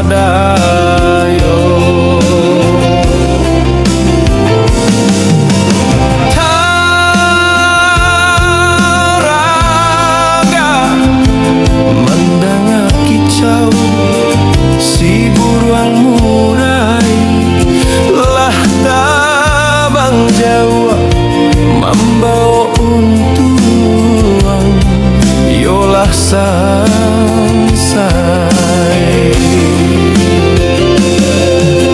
swadaya. Taraga mandanga kicau si buruang murai, lah tabang Jawa membawa untuang, yolah sansai.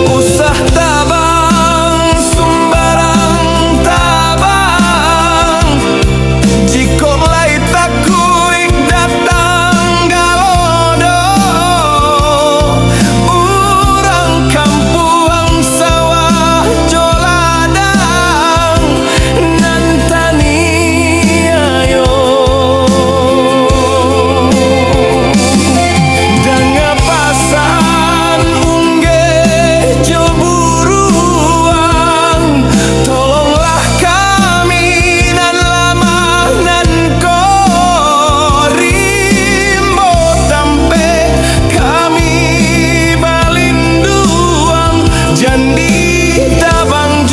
Usah tabang sumbarang tabang, jiko lai takuik datang galodo. Urang kampuang sawah joladang nantani ayo. Danga pasan ungge jo buruang, tolonglah kami nan lama nan korimbo tampe kami balinduang jandi tabang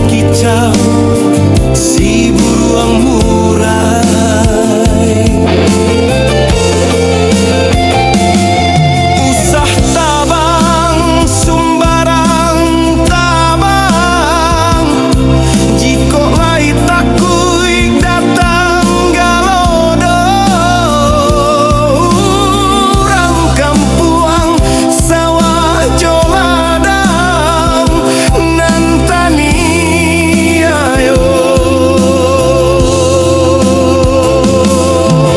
kicau si buruang murai. Usah tabang sumbarang tabang, jiko lai takuik datang galodo. Urang kampuang sawah joladang nantani ayo.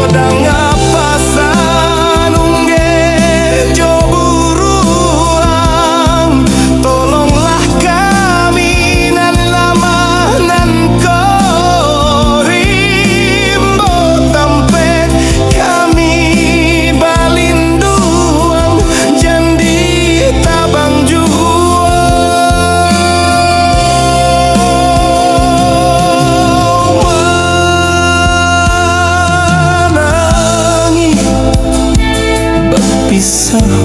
Danga pasan ungge jo buruang, tolonglah kami nan lama nan korimbo tampe kami balinduang jandi tabang menangi berpisah